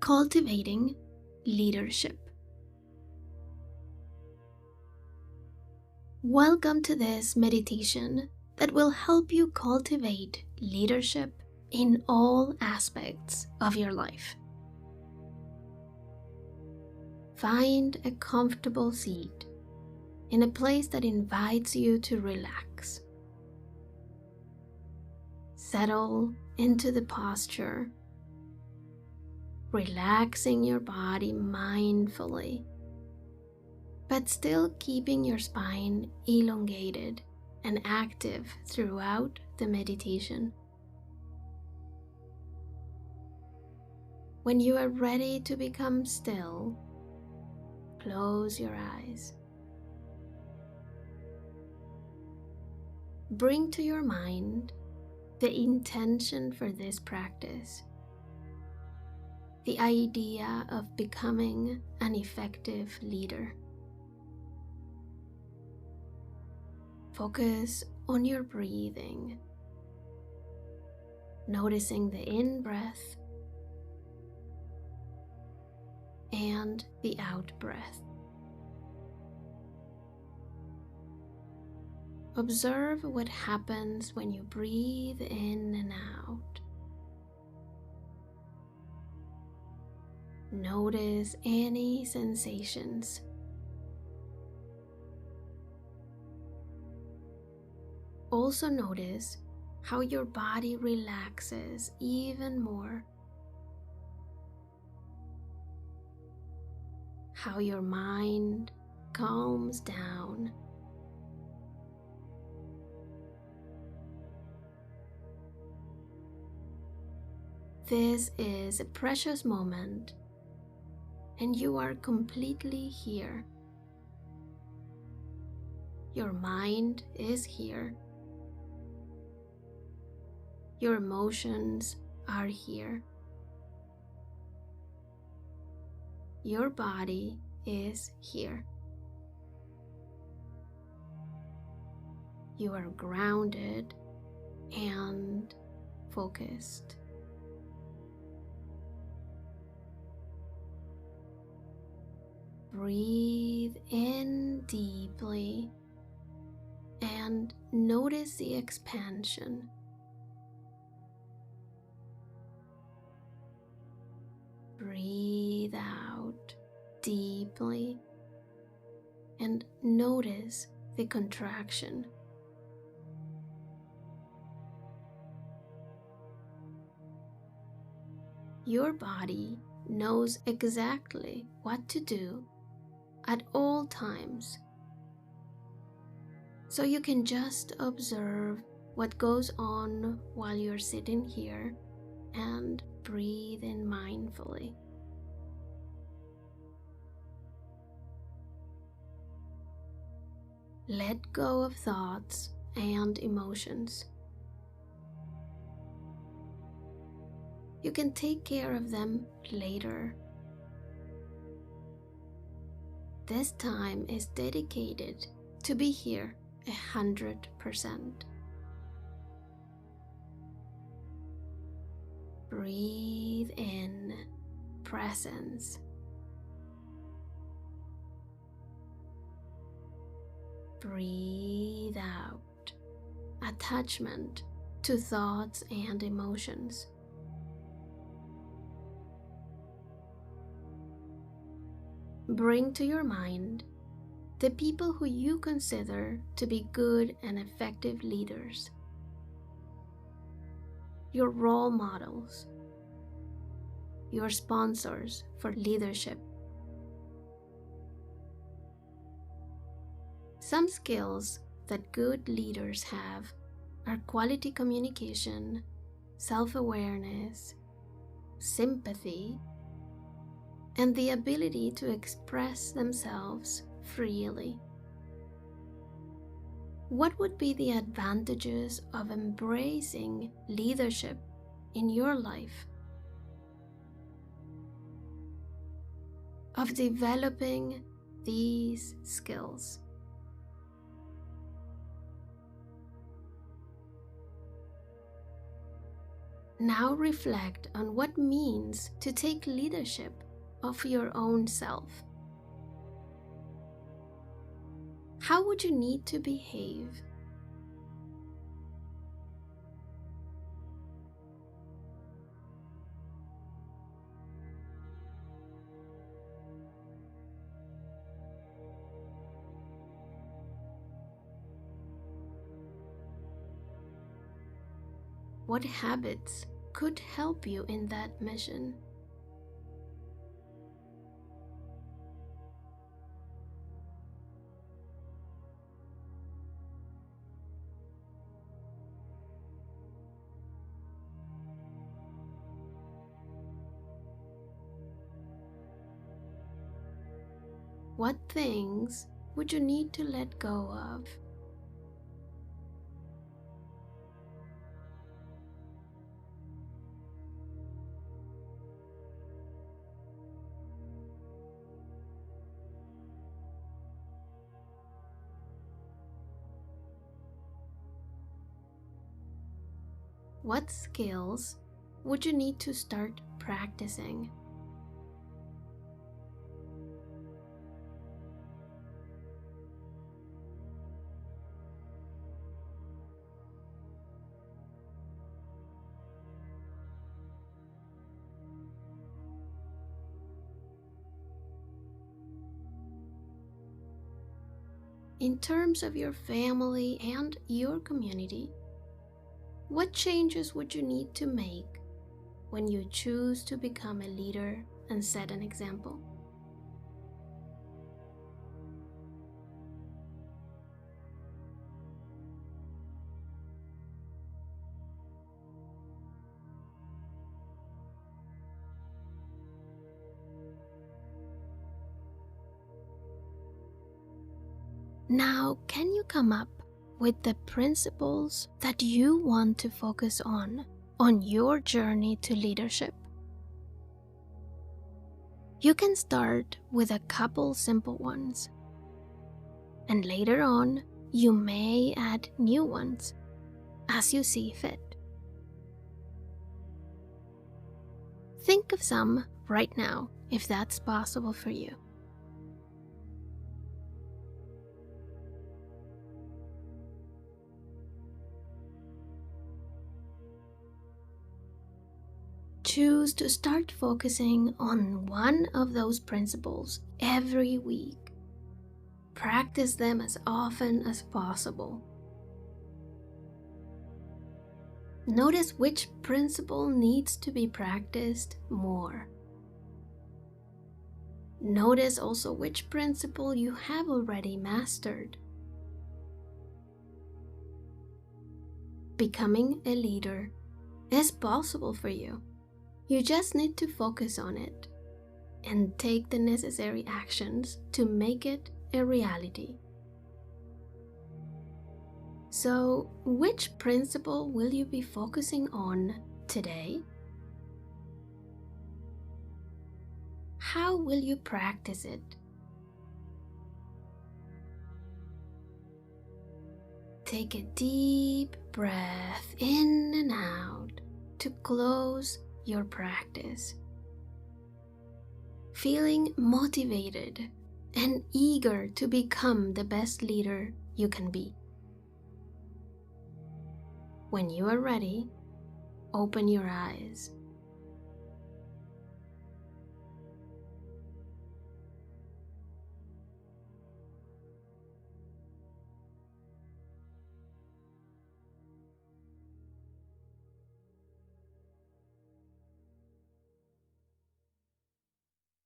Cultivating Leadership. Welcome to this meditation that will help you cultivate leadership in all aspects of your life. Find a comfortable seat in a place that invites you to relax. Settle into the posture, relaxing your body mindfully, but still keeping your spine elongated and active throughout the meditation. When you are ready to become still, close your eyes. Bring to your mind the intention for this practice, the idea of becoming an effective leader. Focus on your breathing, noticing the in-breath and the out-breath. Observe what happens when you breathe in and out. Notice any sensations. Also notice how your body relaxes even more, how your mind calms down. This is a precious moment, and you are completely here. Your mind is here. Your emotions are here. Your body is here. You are grounded and focused. Breathe in deeply and notice the expansion. Breathe out deeply and notice the contraction. Your body knows exactly what to do at all times, so you can just observe what goes on while you're sitting here and breathe in mindfully. Let go of thoughts and emotions. You can take care of them later. This time is dedicated to be here 100%. Breathe in presence. Breathe out attachment to thoughts and emotions. Bring to your mind the people who you consider to be good and effective leaders, your role models, your sponsors for leadership. Some skills that good leaders have are quality communication, self-awareness, sympathy, and the ability to express themselves freely. What would be the advantages of embracing leadership in your life? Of developing these skills? Now reflect on what it means to take leadership of your own self. How would you need to behave? What habits could help you in that mission? What things would you need to let go of? What skills would you need to start practicing? In terms of your family and your community, what changes would you need to make when you choose to become a leader and set an example? Now, can you come up with the principles that you want to focus on your journey to leadership? You can start with a couple simple ones, and later on, you may add new ones as you see fit. Think of some right now if that's possible for you. Choose to start focusing on one of those principles every week. Practice them as often as possible. Notice which principle needs to be practiced more. Notice also which principle you have already mastered. Becoming a leader is possible for you. You just need to focus on it and take the necessary actions to make it a reality. So, which principle will you be focusing on today? How will you practice it? Take a deep breath in and out to close your practice. Feeling motivated and eager to become the best leader you can be. When you are ready, open your eyes.